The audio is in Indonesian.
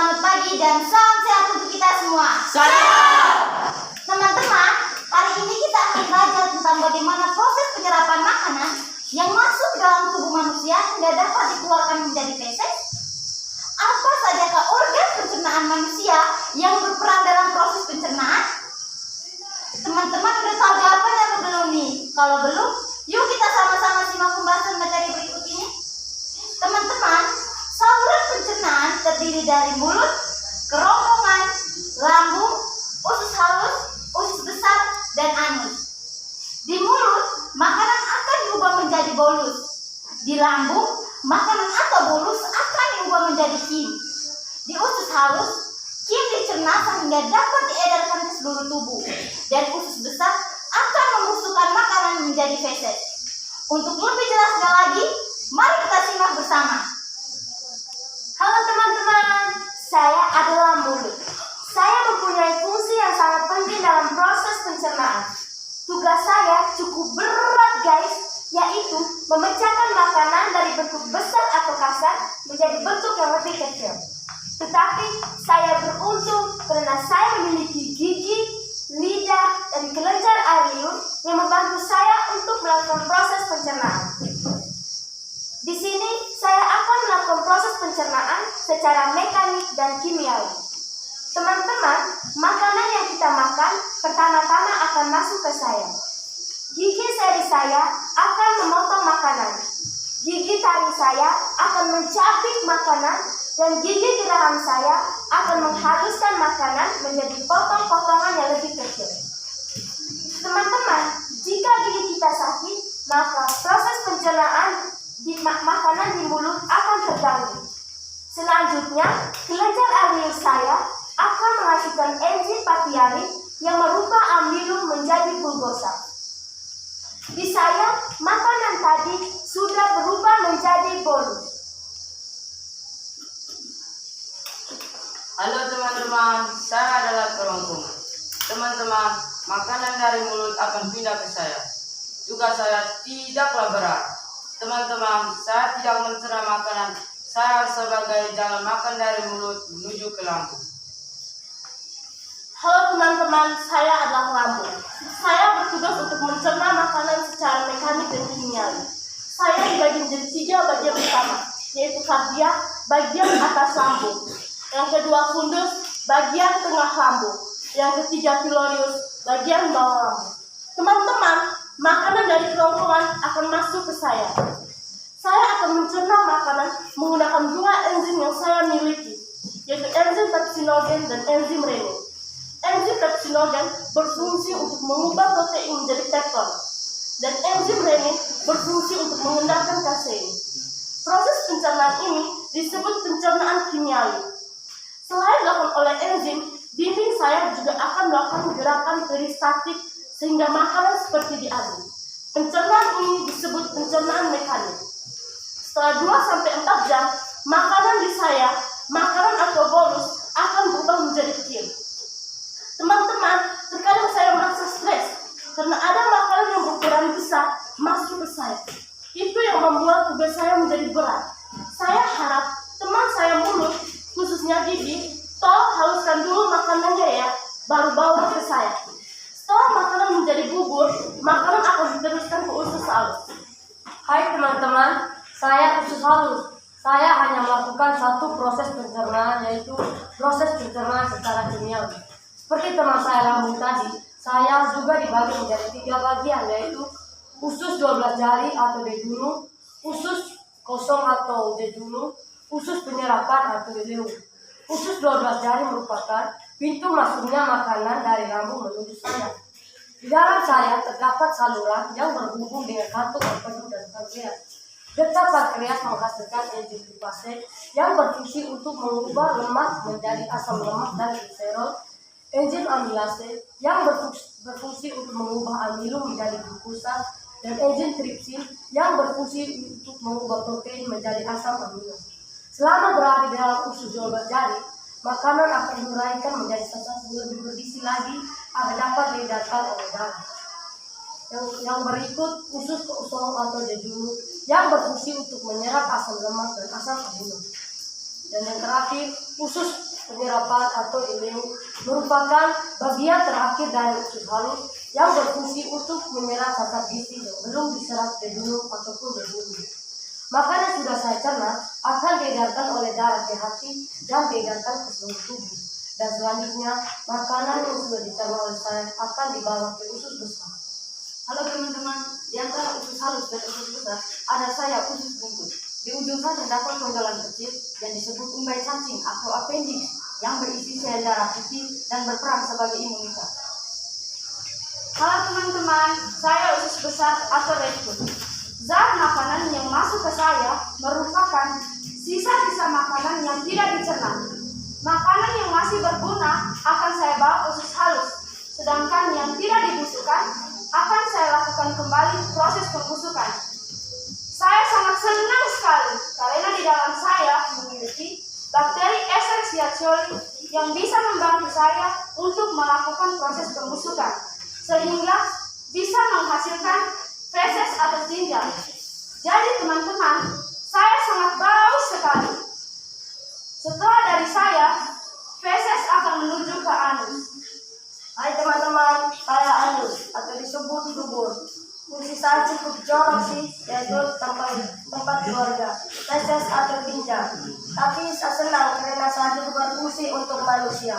selamat pagi dan salam sehat untuk kita semua. Salam. Teman-teman, hari ini kita akan belajar tentang bagaimana proses penyerapan makanan yang masuk ke dalam tubuh manusia hingga dapat dikeluarkan menjadi feses. Apa sajakah organ pencernaan manusia yang berperan dalam proses pencernaan? Teman-teman udah tahu jawabannya atau belum nih? Kalau belum, yuk kita sama-sama simak pembahasan materi berikut ini. Teman-teman, saluran pencernaan terdiri dari mulut, kerongkongan, lambung, usus halus, usus besar, dan anus. Di mulut, makanan akan diubah menjadi bolus. Di lambung, makanan atau bolus akan diubah menjadi kim. Di usus halus, kim dicerna sehingga dapat diedarkan ke seluruh tubuh. Dan usus besar akan membusukkan makanan menjadi feses. Untuk lebih jelasnya lagi, mari kita simak bersama. Halo teman-teman, saya adalah mulut. Saya mempunyai fungsi yang sangat penting dalam proses pencernaan. Tugas saya cukup berat guys, yaitu memecahkan makanan dari bentuk besar atau kasar menjadi bentuk yang lebih kecil. Tetapi saya beruntung karena saya memiliki gigi, lidah, dan kelenjar air liur yang membantu saya untuk melakukan proses pencernaan. Di sini saya akan melakukan proses pencernaan secara mekanik dan kimiawi. Teman-teman, makanan yang kita makan pertama-tama akan masuk ke saya. Gigi seri saya akan memotong makanan. Gigi taring saya akan mencabik makanan dan gigi geraham saya akan menghaluskan makanan menjadi potong-potongan yang lebih kecil. Teman-teman, jika gigi kita sakit, maka proses pencernaan di makanan di mulut akan terganggu. Selanjutnya, kelenjar air liur saya akan menghasilkan enzim papiarin yang merubah amilum menjadi bulgosa. Di saya, makanan tadi sudah berubah menjadi bolus. Halo teman-teman, saya adalah kerongkongan. Teman-teman, makanan dari mulut akan pindah ke saya. Tugas saya tidaklah berat. Teman-teman, saya tidak mencerna makanan. Saya sebagai jalan makan dari mulut menuju ke lambung. Halo teman-teman, saya adalah lambung. Saya bertugas untuk mencerna makanan secara mekanik dan kimiawi. Saya dibagi menjadi 3 bagian utama, yaitu kardia, bagian atas lambung. Yang kedua fundus, bagian tengah lambung. Yang ketiga pilorius, bagian bawah lambung. Teman-teman, makanan dari kerongkongan akan masuk ke saya. Saya akan mencerna makanan menggunakan 2 enzim yang saya miliki, yaitu enzim pepsinogen dan enzim renin. Enzim pepsinogen berfungsi untuk mengubah protein menjadi pepton, dan enzim renin berfungsi untuk mengendalikan kasein. Proses pencernaan ini disebut pencernaan kimiawi. Selain dilakukan oleh enzim, dinding saya juga akan melakukan gerakan peristatik sehingga makanan seperti diaduk. Pencernaan ini disebut pencernaan mekanik. Setelah 2-4 jam, makanan di saya, makanan atau bolus akan berubah menjadi kim. Teman-teman, terkadang saya merasa stres karena ada makanan yang berukuran besar masuk ke saya. Itu yang membuat tugas saya menjadi berat. Saya harap teman saya mulut, khususnya gigi, tolong haluskan dulu makanannya ya, baru bawa ke saya. Setelah makanan menjadi bubur, makanan akan diteruskan ke usus halus. Hai teman-teman, saya usus halus. Saya hanya melakukan satu proses pencernaan, yaitu proses pencernaan secara kimiawi. Seperti teman saya lambung tadi, saya juga dibagi menjadi 3 bagian, yaitu usus 12 jari atau dedunu, usus kosong atau dedunu, usus penyerapan atau dedunu. Usus 12 jari merupakan pintu masuknya makanan dari lambung menuju saya. Di dalam saya terdapat saluran yang berhubung dengan kantung empedu dan pankreas. Getah pankreas menghasilkan enzim lipase yang berfungsi untuk mengubah lemak menjadi asam lemak dan gliserol. Enzim amilase yang berfungsi untuk mengubah amilum menjadi glukosa, dan enzim tripsin yang berfungsi untuk mengubah protein menjadi asam amino. Selama berada di dalam usus 12 jari, makanan akan diuraikan menjadi zat lebih bergizi lagi agar dapat diedarkan oleh darah. Yang berikut usus kosong atau jejunum yang berfungsi untuk menyerap asam lemak dan asam amino. Dan yang terakhir, usus penyerapan atau ileum merupakan bagian terakhir dari usus halus yang berfungsi untuk menyerap zat gizi yang belum diserap dedunum ataupun dedunum. Makanan sudah saya cerna akan diedarkan oleh darah ke hati dan diedarkan ke seluruh tubuh. Dan selanjutnya, makanan yang sudah dicerna oleh saya akan dibawa ke usus besar. Halo teman-teman, di antara usus halus dan usus besar ada saya usus bungkus. Di ujung sana terdapat tonjolan kecil yang disebut umbai cacing atau appendix yang berisi sel darah putih dan berperan sebagai imunitas. Halo teman-teman, saya usus besar atau rectum. Zat makanan yang masuk ke saya merupakan sisa-sisa makanan yang tidak dicerna. Makanan yang masih berguna akan saya bawa usus halus, sedangkan yang tidak dibusukkan akan saya lakukan kembali proses pembusukan. Saya sangat senang sekali karena di dalam saya memiliki bakteri Escherichia coli yang bisa membantu saya untuk melakukan proses pembusukan, sehingga bisa menghasilkan feses atau tinja. Jadi teman-teman, saya sangat bau sekali. Setelah dari saya, feses akan menuju ke anus. Hai teman-teman, saya anus atau disebut dubur. Fungsi saya cukup jorok sih, yaitu tempat keluarga, feses atau tinja. Tapi saya senang karena saya juga berfungsi untuk manusia.